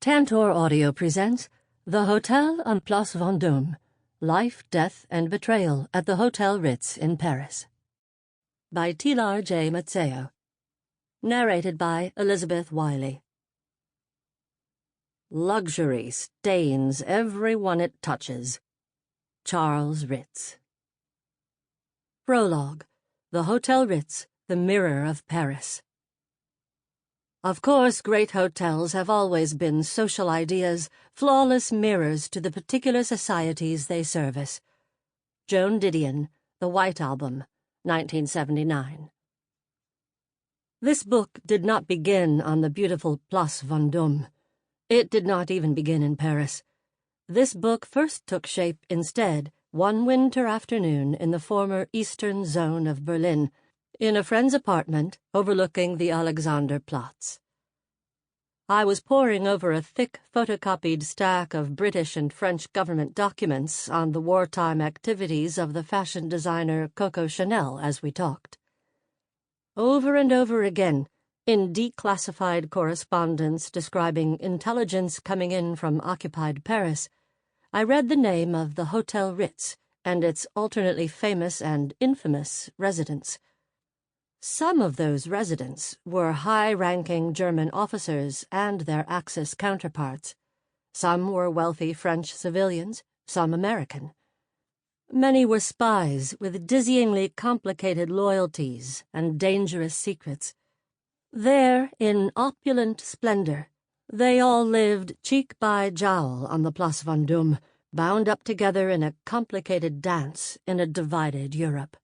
Tantor Audio presents The Hôtel on Place Vendôme, Life, Death, and Betrayal at the Hôtel Ritz in Paris. By Tilar J. Mazzeo. Narrated by Elizabeth Wiley. Luxury stains every one it touches. Charles Ritz. Prologue. The Hôtel Ritz, the mirror of Paris. Of course, great hotels have always been social ideas, flawless mirrors to the particular societies they service. Joan Didion, The White Album, 1979. This book did not begin on the beautiful Place Vendôme. It did not even begin in Paris. This book first took shape instead one winter afternoon in the former eastern zone of Berlin, in a friend's apartment overlooking the Alexanderplatz. I was poring over a thick photocopied stack of British and French government documents on the wartime activities of the fashion designer Coco Chanel as we talked. Over and over again, in declassified correspondence describing intelligence coming in from occupied Paris, I read the name of the Hôtel Ritz and its alternately famous and infamous residents. Some of those residents were high-ranking German officers and their Axis counterparts. Some were wealthy French civilians, some American. Many were spies with dizzyingly complicated loyalties and dangerous secrets. There, in opulent splendor, they all lived cheek by jowl on the Place Vendôme, bound up together in a complicated dance in a divided Europe.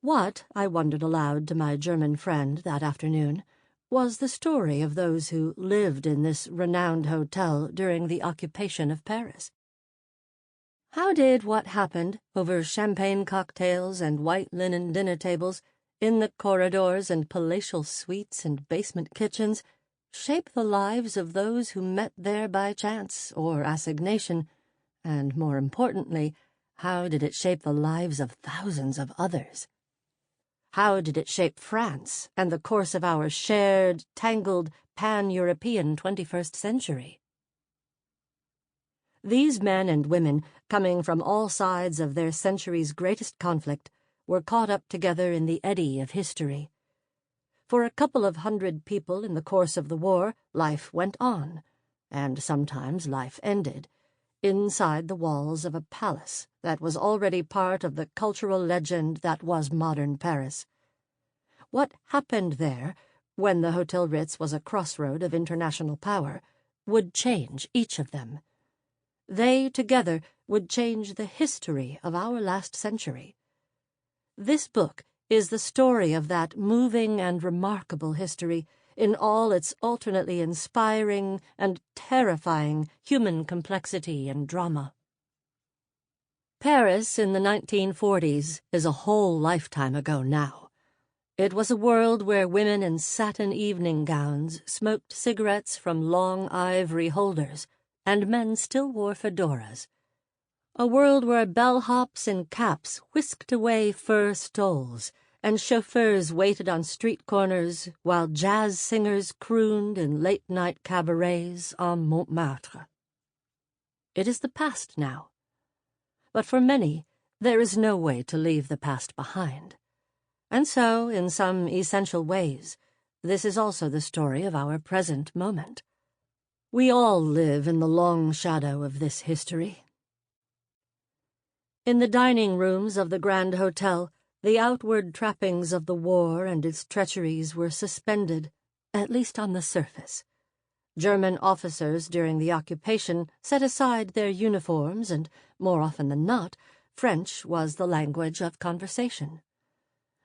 What, I wondered aloud to my German friend that afternoon, was the story of those who lived in this renowned hotel during the occupation of Paris? How did what happened over champagne cocktails and white linen dinner tables, in the corridors and palatial suites and basement kitchens, shape the lives of those who met there by chance or assignation, and, more importantly, how did it shape the lives of thousands of others? How did it shape France and the course of our shared, tangled, pan-European 21st century? These men and women, coming from all sides of their century's greatest conflict, were caught up together in the eddy of history. For a couple of hundred people in the course of the war, life went on, and sometimes life ended, inside the walls of a palace that was already part of the cultural legend that was modern Paris. What happened there, when the Hôtel Ritz was a crossroad of international power, would change each of them. They, together, would change the history of our last century. This book is the story of that moving and remarkable history in all its alternately inspiring and terrifying human complexity and drama. Paris in the 1940s is a whole lifetime ago now. It was a world where women in satin evening gowns smoked cigarettes from long ivory holders, and men still wore fedoras. A world where bellhops in caps whisked away fur stoles, and chauffeurs waited on street corners while jazz singers crooned in late-night cabarets on Montmartre. It is the past now. But for many, there is no way to leave the past behind. And so, in some essential ways, this is also the story of our present moment. We all live in the long shadow of this history. In the dining rooms of the Grand Hotel, the outward trappings of the war and its treacheries were suspended, at least on the surface. German officers during the occupation set aside their uniforms and, more often than not, French was the language of conversation.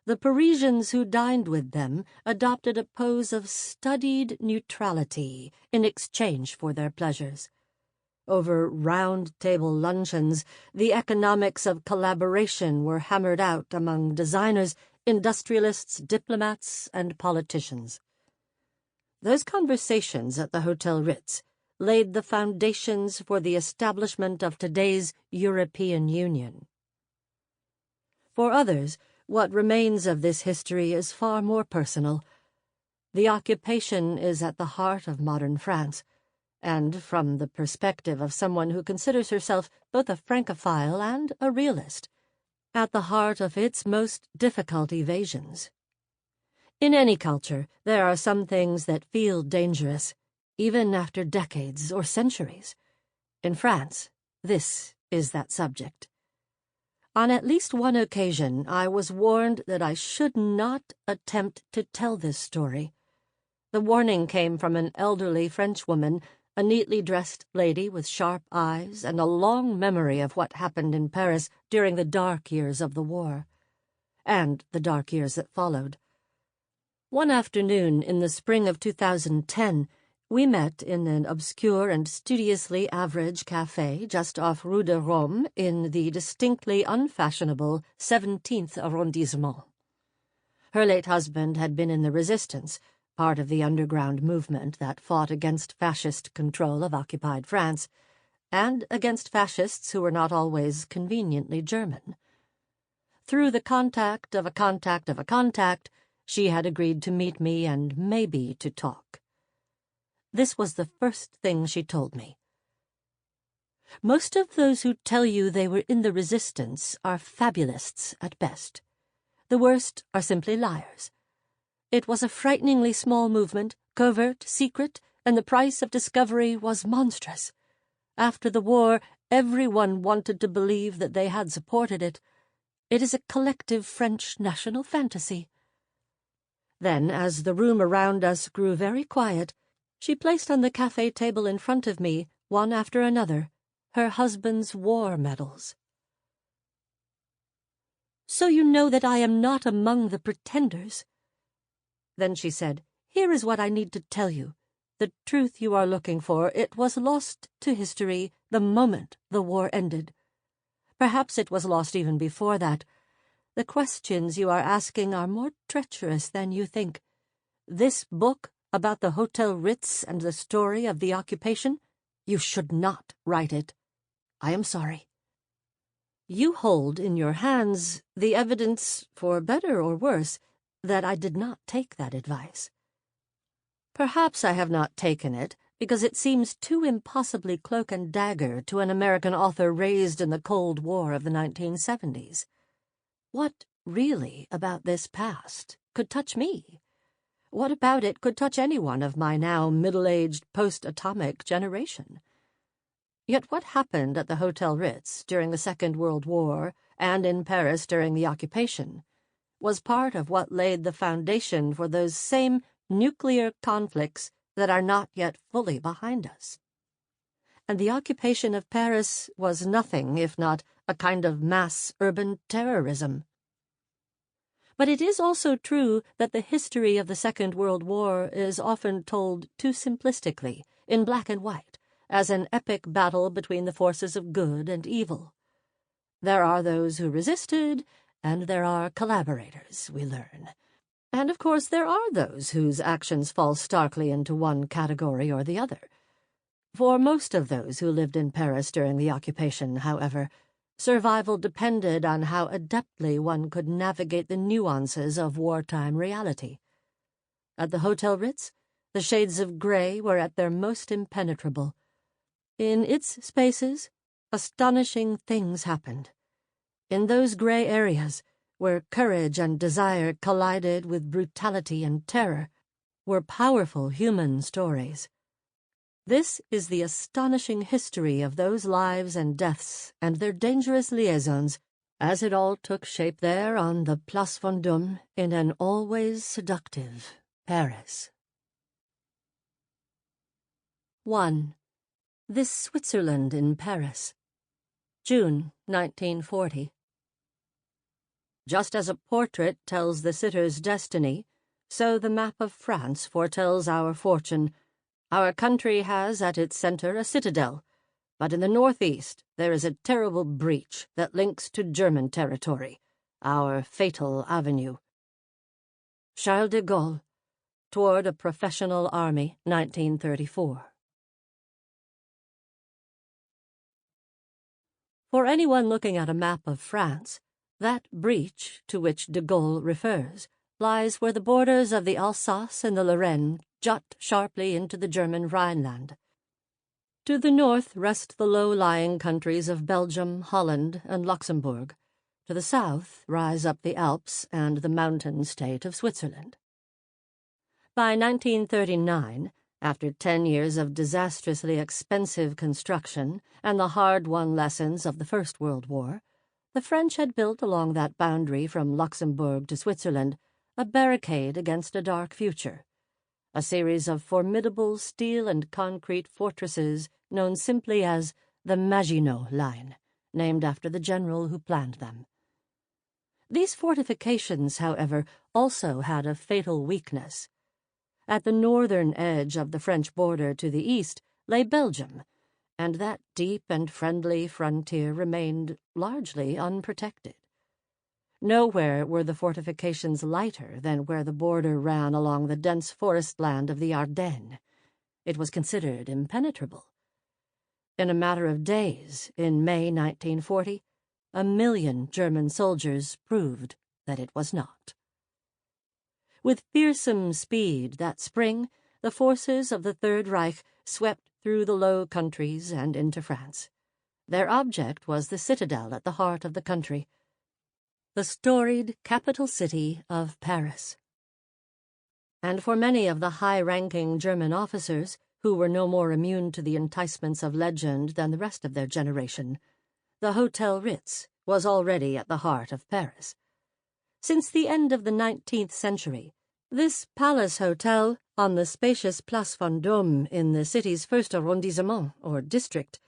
The Parisians who dined with them adopted a pose of studied neutrality in exchange for their pleasures. Over round-table luncheons, the economics of collaboration were hammered out among designers, industrialists, diplomats, and politicians. Those conversations at the Hôtel Ritz laid the foundations for the establishment of today's European Union. For others, what remains of this history is far more personal. The occupation is at the heart of modern France, and from the perspective of someone who considers herself both a Francophile and a realist, at the heart of its most difficult evasions. In any culture, there are some things that feel dangerous, even after decades or centuries. In France, this is that subject. On at least one occasion, I was warned that I should not attempt to tell this story. The warning came from an elderly Frenchwoman, a neatly dressed lady with sharp eyes and a long memory of what happened in Paris during the dark years of the war, and the dark years that followed. One afternoon in the spring of 2010, we met in an obscure and studiously average café just off Rue de Rome in the distinctly unfashionable 17th arrondissement. Her late husband had been in the Resistance, part of the underground movement that fought against fascist control of occupied France, and against fascists who were not always conveniently German. Through the contact of a contact of a contact, she had agreed to meet me and maybe to talk. This was the first thing she told me. Most of those who tell you they were in the Resistance are fabulists at best. The worst are simply liars. It was a frighteningly small movement, covert, secret, and the price of discovery was monstrous. After the war, everyone wanted to believe that they had supported it. It is a collective French national fantasy. Then, as the room around us grew very quiet, she placed on the café table in front of me, one after another, her husband's war medals. "So you know that I am not among the pretenders." Then she said, "Here is what I need to tell you. The truth you are looking for, it was lost to history the moment the war ended. Perhaps it was lost even before that. The questions you are asking are more treacherous than you think. This book about the Hôtel Ritz and the story of the occupation, you should not write it. I am sorry. You hold in your hands the evidence, for better or worse, that I did not take that advice. Perhaps I have not taken it because it seems too impossibly cloak and dagger to an American author raised in the Cold War of the 1970s. What really about this past could touch me? What about it could touch anyone of my now middle-aged post-atomic generation? Yet what happened at the Hôtel Ritz during the Second World War and in Paris during the occupation was part of what laid the foundation for those same nuclear conflicts that are not yet fully behind us. And the occupation of Paris was nothing if not a kind of mass urban terrorism. But it is also true that the history of the Second World War is often told too simplistically, in black and white, as an epic battle between the forces of good and evil. There are those who resisted, and there are collaborators, we learn. And of course there are those whose actions fall starkly into one category or the other. For most of those who lived in Paris during the occupation, however, survival depended on how adeptly one could navigate the nuances of wartime reality. At the Hôtel Ritz, the shades of gray were at their most impenetrable. In its spaces, astonishing things happened. In those gray areas, where courage and desire collided with brutality and terror, were powerful human stories. This is the astonishing history of those lives and deaths and their dangerous liaisons, as it all took shape there on the Place Vendôme in an always seductive Paris. 1. This Switzerland in Paris. June 1940. Just as a portrait tells the sitter's destiny, so the map of France foretells our fortune. Our country has at its center a citadel, but in the northeast there is a terrible breach that links to German territory, our fatal avenue. Charles de Gaulle, Toward a Professional Army, 1934. For anyone looking at a map of France, that breach to which de Gaulle refers lies where the borders of the Alsace and the Lorraine jut sharply into the German Rhineland. To the north rest the low-lying countries of Belgium, Holland, and Luxembourg. To the south rise up the Alps and the mountain state of Switzerland. By 1939, after 10 years of disastrously expensive construction and the hard-won lessons of the First World War, the French had built along that boundary from Luxembourg to Switzerland a barricade against a dark future, a series of formidable steel and concrete fortresses known simply as the Maginot Line, named after the general who planned them. These fortifications, however, also had a fatal weakness. At the northern edge of the French border to the east lay Belgium, and that deep and friendly frontier remained largely unprotected. Nowhere were the fortifications lighter than where the border ran along the dense forest land of the Ardennes. It was considered impenetrable. In a matter of days, in May 1940, 1 million German soldiers proved that it was not. With fearsome speed that spring, the forces of the Third Reich swept through the Low Countries and into France. Their object was the citadel at the heart of the country, the storied capital city of Paris. And for many of the high-ranking German officers, who were no more immune to the enticements of legend than the rest of their generation, the Hôtel Ritz was already at the heart of Paris. Since the end of the 19th century, this palace hotel on the spacious Place Vendôme in the city's first arrondissement, or district,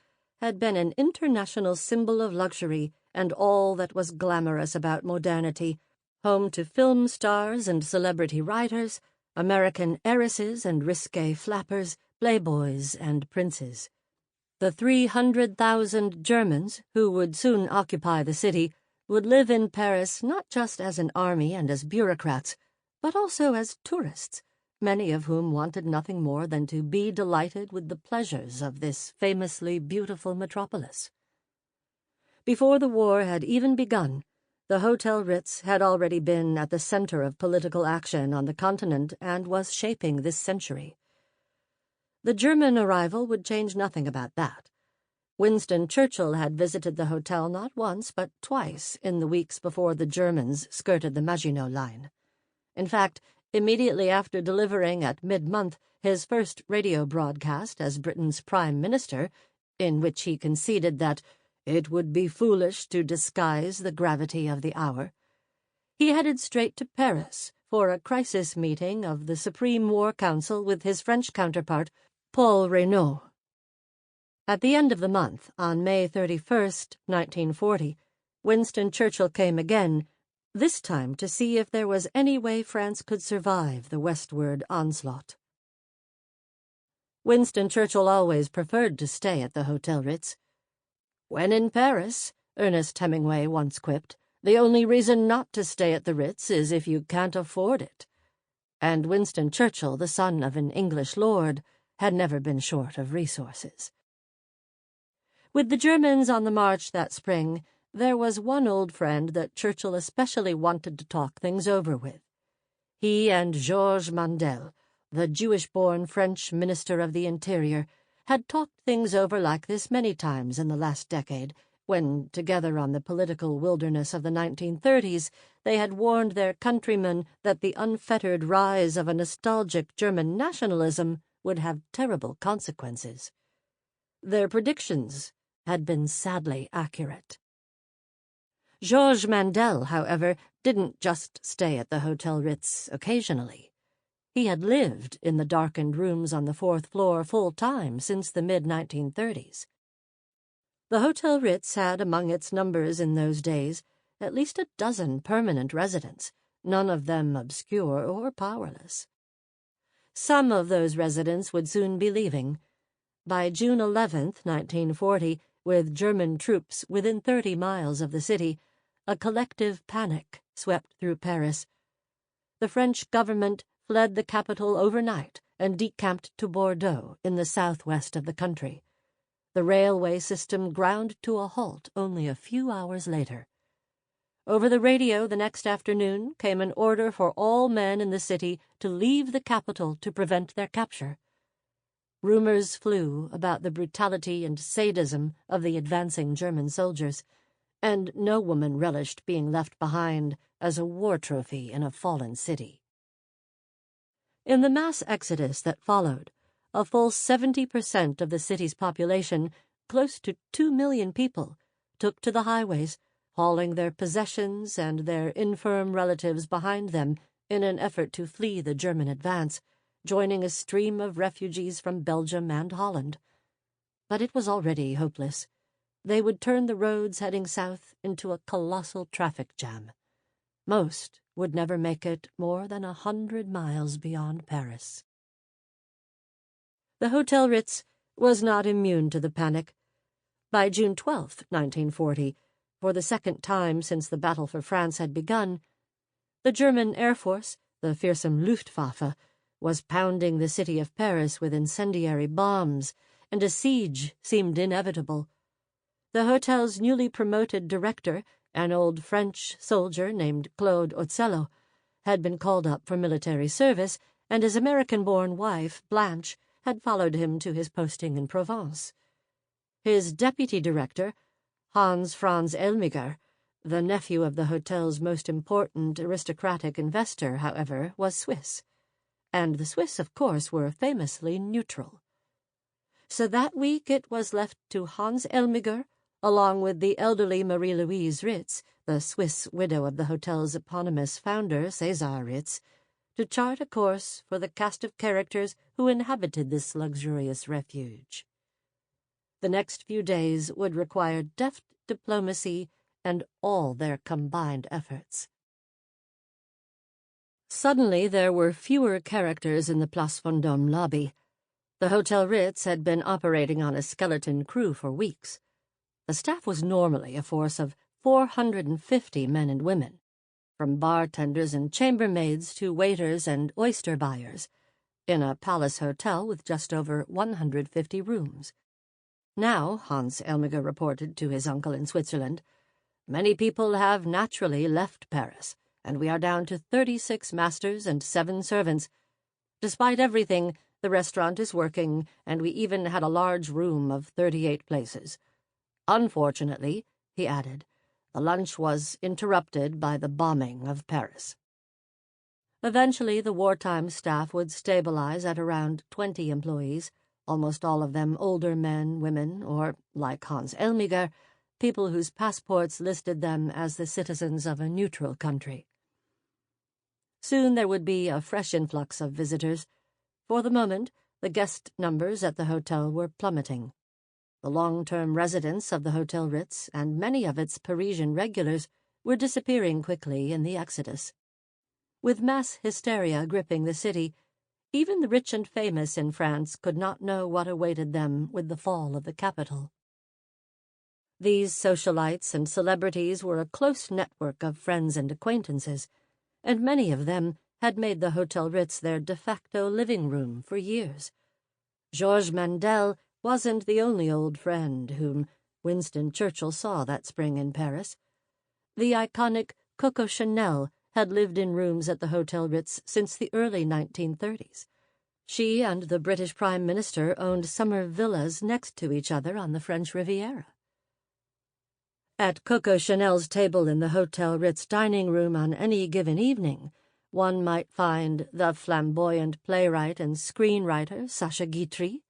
had been an international symbol of luxury and all that was glamorous about modernity, home to film stars and celebrity writers, American heiresses and risque flappers, playboys and princes. The 300,000 Germans who would soon occupy the city would live in Paris not just as an army and as bureaucrats, but also as tourists, many of whom wanted nothing more than to be delighted with the pleasures of this famously beautiful metropolis. Before the war had even begun, the Hôtel Ritz had already been at the center of political action on the continent and was shaping this century. The German arrival would change nothing about that. Winston Churchill had visited the hotel not once but twice in the weeks before the Germans skirted the Maginot Line. In fact, immediately after delivering at mid-month his first radio broadcast as Britain's Prime Minister, in which he conceded that it would be foolish to disguise the gravity of the hour, he headed straight to Paris for a crisis meeting of the Supreme War Council with his French counterpart, Paul Reynaud. At the end of the month, on May 31st, 1940, Winston Churchill came again, this time to see if there was any way France could survive the westward onslaught. Winston Churchill always preferred to stay at the Hôtel Ritz. "When in Paris," Ernest Hemingway once quipped, "the only reason not to stay at the Ritz is if you can't afford it." And Winston Churchill, the son of an English lord, had never been short of resources. With the Germans on the march that spring, there was one old friend that Churchill especially wanted to talk things over with. He and Georges Mandel, the Jewish-born French Minister of the Interior, had talked things over like this many times in the last decade, when, together on the political wilderness of the 1930s, they had warned their countrymen that the unfettered rise of a nostalgic German nationalism would have terrible consequences. Their predictions had been sadly accurate. Georges Mandel, however, didn't just stay at the Hôtel Ritz occasionally. He had lived in the darkened rooms on the fourth floor full-time since the mid-1930s. The Hôtel Ritz had among its numbers in those days at least a dozen permanent residents, none of them obscure or powerless. Some of those residents would soon be leaving. By June 11th, 1940, with German troops within 30 miles of the city, a collective panic swept through Paris. The French government fled the capital overnight and decamped to Bordeaux in the southwest of the country. The railway system ground to a halt only a few hours later. Over the radio the next afternoon came an order for all men in the city to leave the capital to prevent their capture. Rumors flew about the brutality and sadism of the advancing German soldiers, and no woman relished being left behind as a war trophy in a fallen city. In the mass exodus that followed, a full 70% of the city's population, close to 2 million people, took to the highways, hauling their possessions and their infirm relatives behind them in an effort to flee the German advance, joining a stream of refugees from Belgium and Holland. But it was already hopeless. They would turn the roads heading south into a colossal traffic jam. Most would never make it more than 100 miles beyond Paris. The Hôtel Ritz was not immune to the panic. By June 12, 1940, for the second time since the battle for France had begun, the German Air Force, the fearsome Luftwaffe, was pounding the city of Paris with incendiary bombs, and a siege seemed inevitable. The hotel's newly promoted director, an old French soldier named Claude Ocello, had been called up for military service, and his American-born wife, Blanche, had followed him to his posting in Provence. His deputy director, Hans Franz Elmiger, the nephew of the hotel's most important aristocratic investor, however, was Swiss. And the Swiss, of course, were famously neutral. So that week it was left to Hans Elmiger, along with the elderly Marie-Louise Ritz, the Swiss widow of the hotel's eponymous founder, César Ritz, to chart a course for the cast of characters who inhabited this luxurious refuge. The next few days would require deft diplomacy and all their combined efforts. Suddenly there were fewer characters in the Place Vendôme lobby. The Hôtel Ritz had been operating on a skeleton crew for weeks. The staff was normally a force of 450 men and women, from bartenders and chambermaids to waiters and oyster buyers, in a palace hotel with just over 150 rooms. Now, Hans Elmiger reported to his uncle in Switzerland, many people have naturally left Paris, and we are down to 36 masters and 7 servants. Despite everything, the restaurant is working, and we even had a large room of 38 places. Unfortunately, he added, the lunch was interrupted by the bombing of Paris. Eventually, the wartime staff would stabilize at around 20 employees, almost all of them older men, women, or, like Hans Elmiger, people whose passports listed them as the citizens of a neutral country. Soon there would be a fresh influx of visitors. For the moment, the guest numbers at the hotel were plummeting. The long-term residents of the Hôtel Ritz and many of its Parisian regulars were disappearing quickly in the exodus. With mass hysteria gripping the city, even the rich and famous in France could not know what awaited them with the fall of the capital. These socialites and celebrities were a close network of friends and acquaintances, and many of them had made the Hôtel Ritz their de facto living room for years. Georges Mandel wasn't the only old friend whom Winston Churchill saw that spring in Paris. The iconic Coco Chanel had lived in rooms at the Hôtel Ritz since the early 1930s. She and the British Prime Minister owned summer villas next to each other on the French Riviera. At Coco Chanel's table in the Hôtel Ritz dining room on any given evening, one might find the flamboyant playwright and screenwriter Sacha Guitry,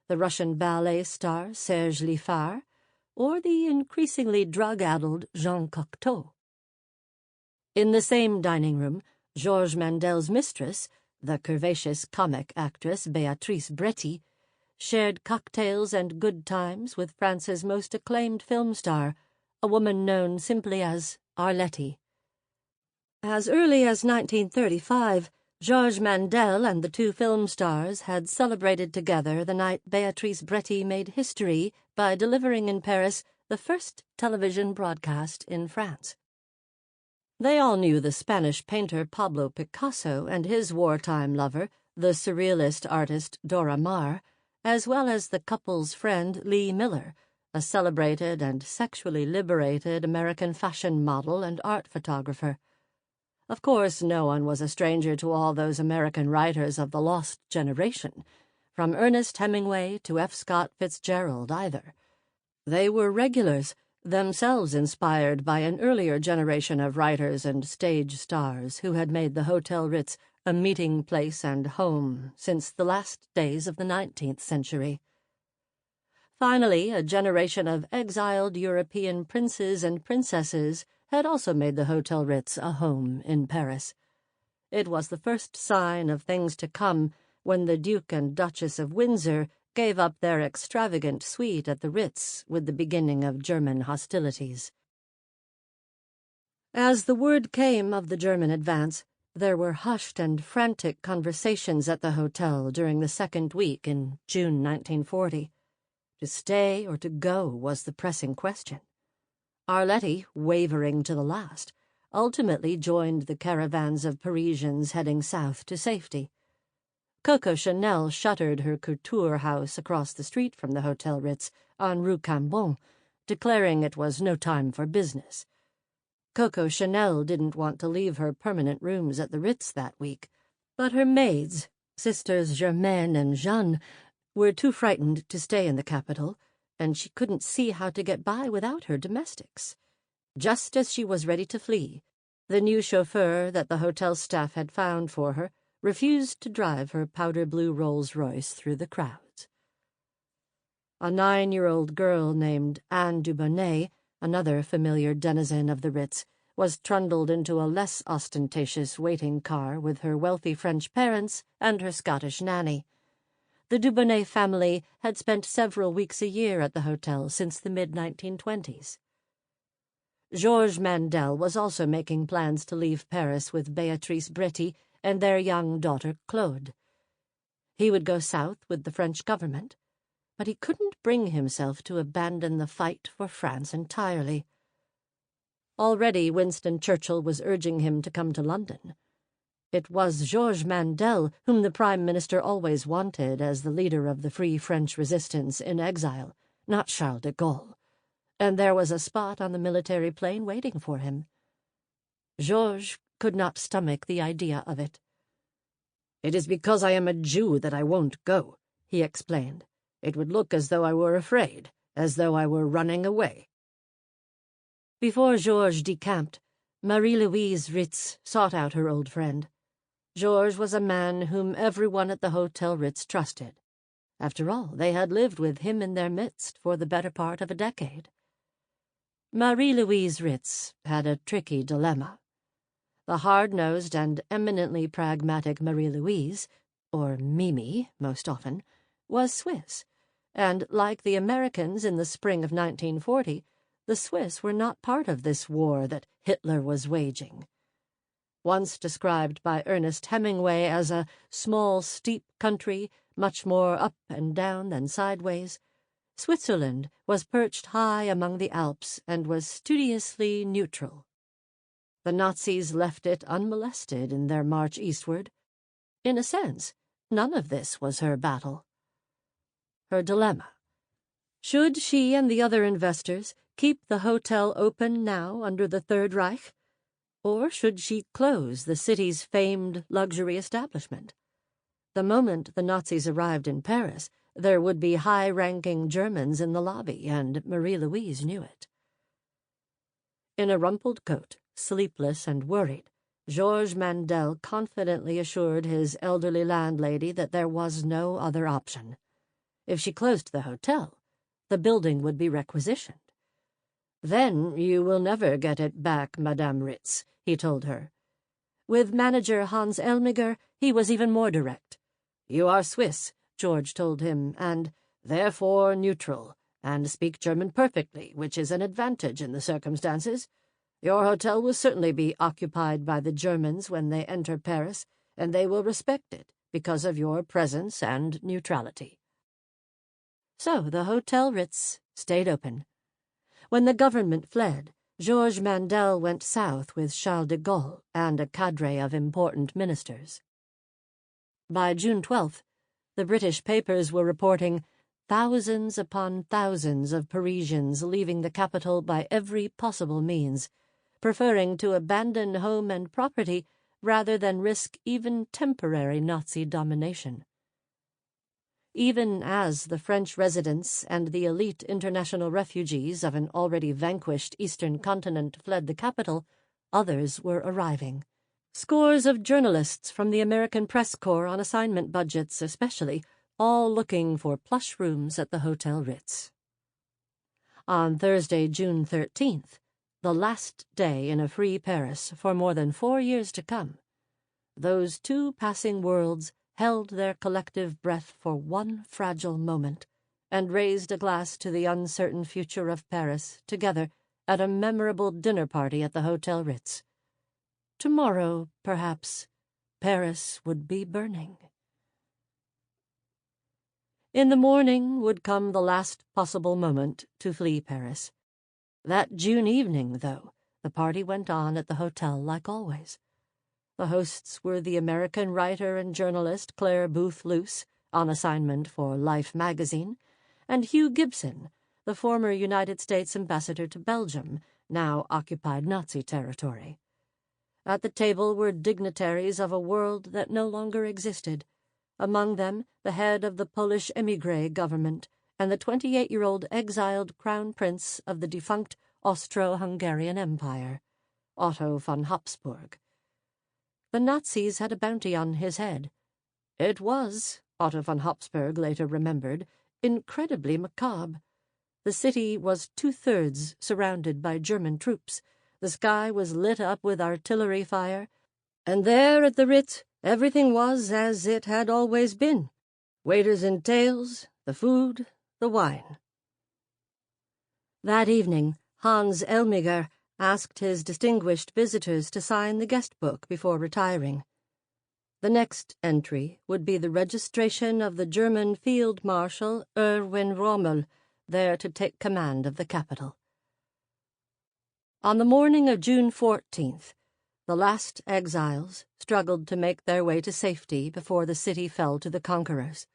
the Russian ballet star Serge Liffard, or the increasingly drug-addled Jean Cocteau. In the same dining room, Georges Mandel's mistress, the curvaceous comic actress Béatrice Bretti, shared cocktails and good times with France's most acclaimed film star, a woman known simply as Arletty. As early as 1935, Georges Mandel and the two film stars had celebrated together the night Béatrice Bretti made history by delivering in Paris the first television broadcast in France. They all knew the Spanish painter Pablo Picasso and his wartime lover, the surrealist artist Dora Maar, as well as the couple's friend Lee Miller, a celebrated and sexually liberated American fashion model and art photographer. Of course, no one was a stranger to all those American writers of the Lost Generation, from Ernest Hemingway to F. Scott Fitzgerald either. They were regulars, themselves inspired by an earlier generation of writers and stage stars who had made the Hôtel Ritz a meeting place and home since the last days of the 19th century. Finally, a generation of exiled European princes and princesses had also made the Hôtel Ritz a home in Paris. It was the first sign of things to come when the Duke and Duchess of Windsor gave up their extravagant suite at the Ritz with the beginning of German hostilities. As the word came of the German advance, there were hushed and frantic conversations at the hotel during the second week in June 1940. To stay or to go was the pressing question. Arletty, wavering to the last, ultimately joined the caravans of Parisians heading south to safety. Coco Chanel shuttered her couture house across the street from the Hôtel Ritz on Rue Cambon, declaring it was no time for business. Coco Chanel didn't want to leave her permanent rooms at the Ritz that week, but her maids, sisters Germaine and Jeanne, were too frightened to stay in the capital, and she couldn't see how to get by without her domestics. Just as she was ready to flee, the new chauffeur that the hotel staff had found for her refused to drive her powder-blue Rolls-Royce through the crowds. A 9-year-old girl named Anne Dubonnet, another familiar denizen of the Ritz, was trundled into a less ostentatious waiting car with her wealthy French parents and her Scottish nanny. The Dubonnet family had spent several weeks a year at the hotel since the mid-1920s. Georges Mandel was also making plans to leave Paris with Béatrice Bretty and their young daughter Claude. He would go south with the French government, but he couldn't bring himself to abandon the fight for France entirely. Already Winston Churchill was urging him to come to London. It was Georges Mandel whom the Prime Minister always wanted as the leader of the Free French resistance in exile, not Charles de Gaulle, and there was a spot on the military plane waiting for him. Georges could not stomach the idea of it. "It is because I am a Jew that I won't go," he explained. "It would look as though I were afraid, as though I were running away." Before Georges decamped, Marie-Louise Ritz sought out her old friend. Georges was a man whom everyone at the Hôtel Ritz trusted. After all, they had lived with him in their midst for the better part of a decade. Marie-Louise Ritz had a tricky dilemma. The hard-nosed and eminently pragmatic Marie-Louise, or Mimi most often, was Swiss, and, like the Americans in the spring of 1940, the Swiss were not part of this war that Hitler was waging. Once described by Ernest Hemingway as a small, steep country, much more up and down than sideways, Switzerland was perched high among the Alps and was studiously neutral. The Nazis left it unmolested in their march eastward. In a sense, none of this was her battle. Her dilemma. Should she and the other investors keep the hotel open now under the Third Reich? Or should she close the city's famed luxury establishment? The moment the Nazis arrived in Paris, there would be high-ranking Germans in the lobby, and Marie-Louise knew it. In a rumpled coat, sleepless and worried, Georges Mandel confidently assured his elderly landlady that there was no other option. If she closed the hotel, the building would be requisitioned. "Then you will never get it back, Madame Ritz," he told her. With manager Hans Elmiger, he was even more direct. "You are Swiss," George told him, "and therefore neutral, and speak German perfectly, which is an advantage in the circumstances. Your hotel will certainly be occupied by the Germans when they enter Paris, and they will respect it because of your presence and neutrality." So the Hôtel Ritz stayed open. When the government fled, Georges Mandel went south with Charles de Gaulle and a cadre of important ministers. By June 12th, the British papers were reporting thousands upon thousands of Parisians leaving the capital by every possible means, preferring to abandon home and property rather than risk even temporary Nazi domination. Even as the French residents and the elite international refugees of an already vanquished eastern continent fled the capital, others were arriving. Scores of journalists from the American Press Corps on assignment budgets especially, all looking for plush rooms at the Hôtel Ritz. On Thursday, June 13th, the last day in a free Paris for more than 4 years to come, those two passing worlds held their collective breath for one fragile moment and raised a glass to the uncertain future of Paris together at a memorable dinner party at the Hôtel Ritz. Tomorrow, perhaps, Paris would be burning. In the morning would come the last possible moment to flee Paris. That June evening, though, the party went on at the hotel like always. The hosts were the American writer and journalist Claire Booth Luce, on assignment for Life magazine, and Hugh Gibson, the former United States ambassador to Belgium, now occupied Nazi territory. At the table were dignitaries of a world that no longer existed, among them the head of the Polish émigré government and the 28-year-old exiled crown prince of the defunct Austro-Hungarian Empire, Otto von Habsburg. The Nazis had a bounty on his head. It was, Otto von Habsburg later remembered, incredibly macabre. The city was 2/3 surrounded by German troops. The sky was lit up with artillery fire, and there at the Ritz everything was as it had always been. Waiters in tails, the food, the wine. That evening, Hans Elmiger asked his distinguished visitors to sign the guest book before retiring. The next entry would be the registration of the German Field Marshal Erwin Rommel, there to take command of the capital. On the morning of June 14th, the last exiles struggled to make their way to safety before the city fell to the conquerors.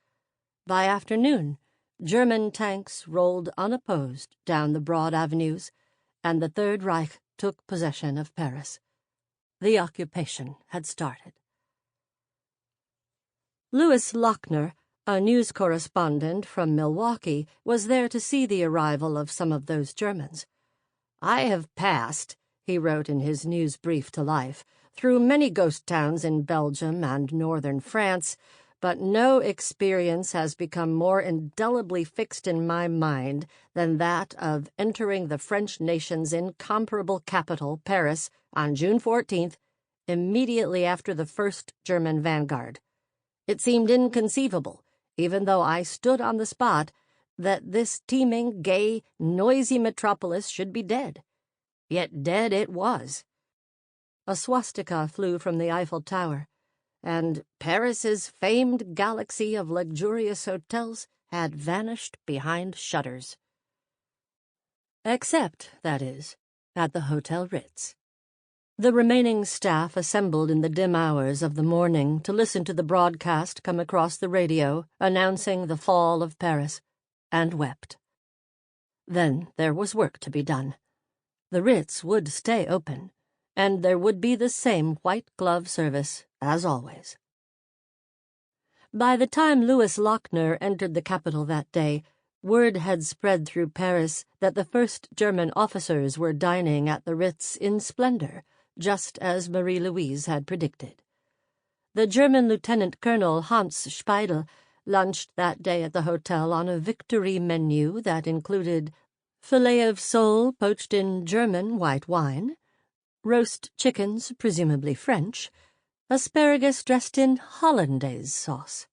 By afternoon, German tanks rolled unopposed down the broad avenues, and the Third Reich took possession of Paris. The occupation had started. Louis Lochner, a news correspondent from Milwaukee, was there to see the arrival of some of those Germans. "I have passed," he wrote in his news brief to Life, "through many ghost towns in Belgium and northern France, but no experience has become more indelibly fixed in my mind than that of entering the French nation's incomparable capital, Paris, on June 14th, immediately after the first German vanguard. It seemed inconceivable, even though I stood on the spot, that this teeming, gay, noisy metropolis should be dead. Yet dead it was. A swastika flew from the Eiffel Tower, and Paris's famed galaxy of luxurious hotels had vanished behind shutters. Except, that is, at the Hôtel Ritz. The remaining staff assembled in the dim hours of the morning to listen to the broadcast come across the radio announcing the fall of Paris, and wept. Then there was work to be done. The Ritz would stay open, and there would be the same white-glove service as always. By the time Louis Lochner entered the capital that day, word had spread through Paris that the first German officers were dining at the Ritz in splendor, just as Marie-Louise had predicted. The German Lieutenant Colonel Hans Speidel lunched that day at the hotel on a victory menu that included filet of sole poached in German white wine, roast chickens, presumably French, asparagus dressed in hollandaise sauce,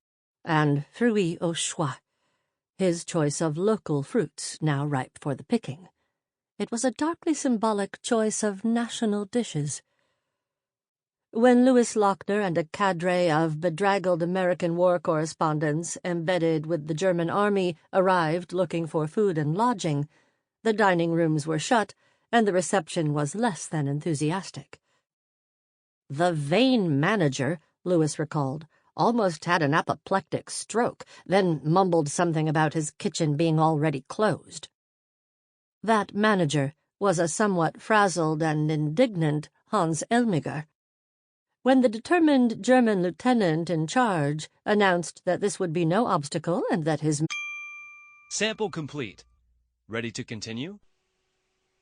and fruits au choix, his choice of local fruits now ripe for the picking. It was a darkly symbolic choice of national dishes. When Louis Lochner and a cadre of bedraggled American war correspondents embedded with the German army arrived looking for food and lodging, the dining rooms were shut, and the reception was less than enthusiastic. The vain manager, Louis recalled, almost had an apoplectic stroke, then mumbled something about his kitchen being already closed. That manager was a somewhat frazzled and indignant Hans Elmiger. when the determined German lieutenant in charge announced that this would be no obstacle and that his Sample complete. Ready to continue?